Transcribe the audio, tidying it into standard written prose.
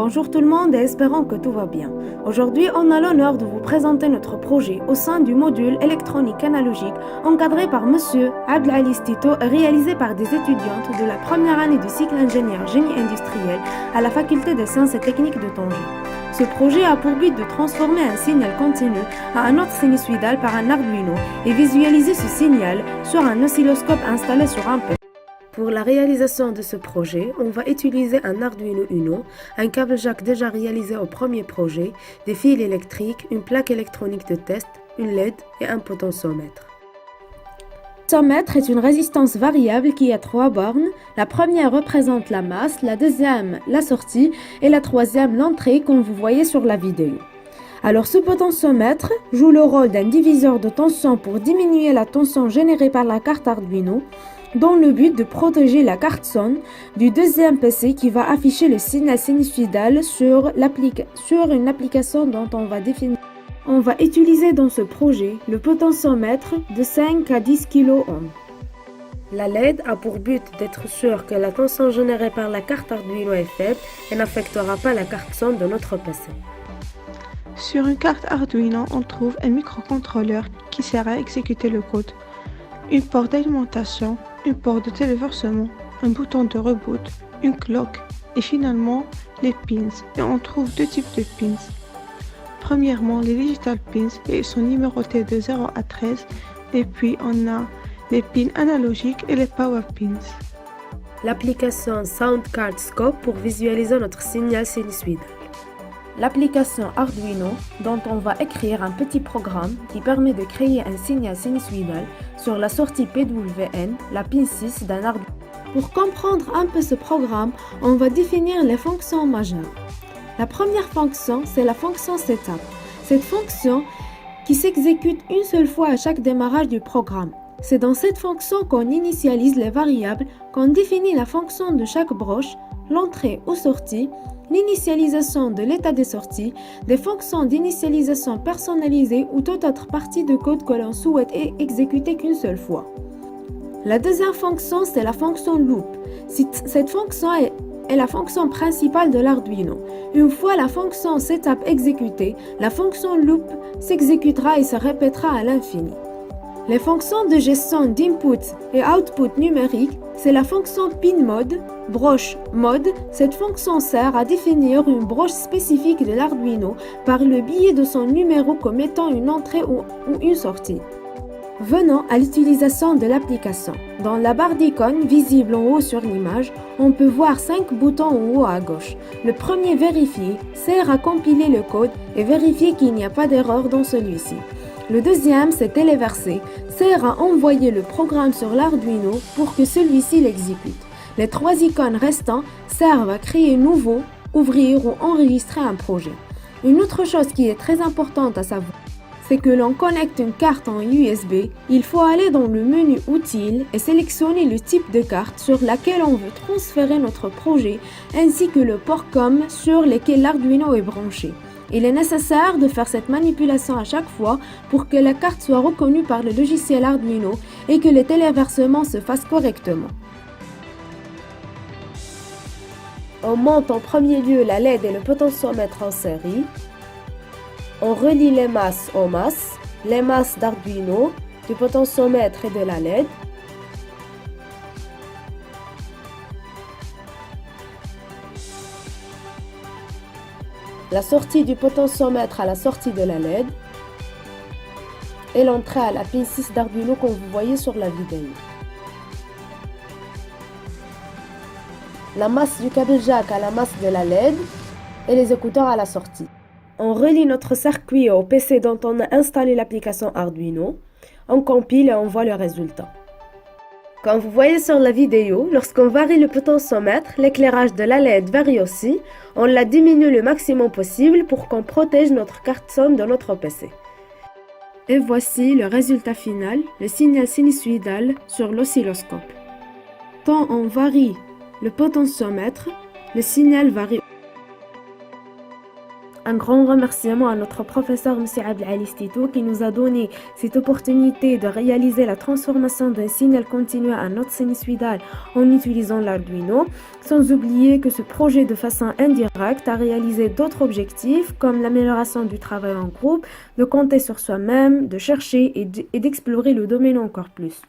Bonjour tout le monde et espérons que tout va bien. Aujourd'hui, on a l'honneur de vous présenter notre projet au sein du module électronique analogique encadré par Monsieur Abdelali Tito et réalisé par des étudiantes de la première année du cycle ingénieur génie industriel à la faculté des sciences et techniques de Tanger. Ce projet a pour but de transformer un signal continu à un autre sinusoïdal par un Arduino et visualiser ce signal sur un oscilloscope installé sur un PC. Pour la réalisation de ce projet, on va utiliser un Arduino Uno, un câble jack déjà réalisé au premier projet, des fils électriques, une plaque électronique de test, une LED et un potentiomètre. Le potentiomètre est une résistance variable qui a 3 bornes. La première représente la masse, la deuxième la sortie et la troisième l'entrée comme vous voyez sur la vidéo. Alors ce potentiomètre joue le rôle d'un diviseur de tension pour diminuer la tension générée par la carte Arduino dans le but de protéger la carte son du deuxième PC qui va afficher le signal sinusoïdal sur une application dont on va définir. On va utiliser dans ce projet le potentiomètre de 5 à 10 kΩ. La LED a pour but d'être sûr que la tension générée par la carte Arduino est faible et n'affectera pas la carte son de notre PC. Sur une carte Arduino, on trouve un microcontrôleur qui sert à exécuter le code, une porte d'alimentation, une porte de téléversement, un bouton de reboot, une clock et finalement les pins. Et on trouve deux types de pins. Premièrement, les digital pins et ils sont numérotés de 0 à 13 et puis on a les pins analogiques et les power pins. L'application Sound Card Scope pour visualiser notre signal sinusoïdal. L'application Arduino dont on va écrire un petit programme qui permet de créer un signal sinusoïdal sur la sortie PWN, la pin 6 d'un Arduino. Pour comprendre un peu ce programme, on va définir les fonctions majeures. La première fonction, c'est la fonction setup. Cette fonction qui s'exécute une seule fois à chaque démarrage du programme. C'est dans cette fonction qu'on initialise les variables, qu'on définit la fonction de chaque broche, l'entrée ou sortie, l'initialisation de l'état des sorties, des fonctions d'initialisation personnalisées ou toute autre partie de code que l'on souhaite exécuter qu'une seule fois. La deuxième fonction, c'est la fonction loop. Cette fonction est la fonction principale de l'Arduino. Une fois la fonction setup exécutée, la fonction loop s'exécutera et se répétera à l'infini. Les fonctions de gestion d'input et output numérique, c'est la fonction pin mode, broche mode. Cette fonction sert à définir une broche spécifique de l'Arduino par le biais de son numéro comme étant une entrée ou une sortie. Venons à l'utilisation de l'application. Dans la barre d'icônes visible en haut sur l'image, on peut voir 5 boutons en haut à gauche. Le premier, vérifier, sert à compiler le code et vérifier qu'il n'y a pas d'erreur dans celui-ci. Le deuxième, c'est téléverser, sert à envoyer le programme sur l'Arduino pour que celui-ci l'exécute. Les 3 icônes restantes servent à créer nouveau, ouvrir ou enregistrer un projet. Une autre chose qui est très importante à savoir, c'est que l'on connecte une carte en USB, il faut aller dans le menu Outils et sélectionner le type de carte sur laquelle on veut transférer notre projet ainsi que le port COM sur lequel l'Arduino est branché. Il est nécessaire de faire cette manipulation à chaque fois pour que la carte soit reconnue par le logiciel Arduino et que les téléversements se fassent correctement. On monte en premier lieu la LED et le potentiomètre en série. On relie les masses aux masses, les masses d'Arduino, du potentiomètre et de la LED. La sortie du potentiomètre à la sortie de la LED et l'entrée à la pin 6 d'Arduino comme vous voyez sur la vidéo. La masse du câble jack à la masse de la LED et les écouteurs à la sortie. On relie notre circuit au PC dont on a installé l'application Arduino, on compile et on voit le résultat. Comme vous voyez sur la vidéo, lorsqu'on varie le potentiomètre, l'éclairage de la LED varie aussi. On la diminue le maximum possible pour qu'on protège notre carte son de notre PC. Et voici le résultat final, le signal sinusoïdal sur l'oscilloscope. Tant on varie le potentiomètre, le signal varie. Un grand remerciement à notre professeur M. Abdelali Stito qui nous a donné cette opportunité de réaliser la transformation d'un signal continu à un autre sinusoïdal en utilisant l'Arduino, sans oublier que ce projet de façon indirecte a réalisé d'autres objectifs comme l'amélioration du travail en groupe, de compter sur soi-même, de chercher et d'explorer le domaine encore plus.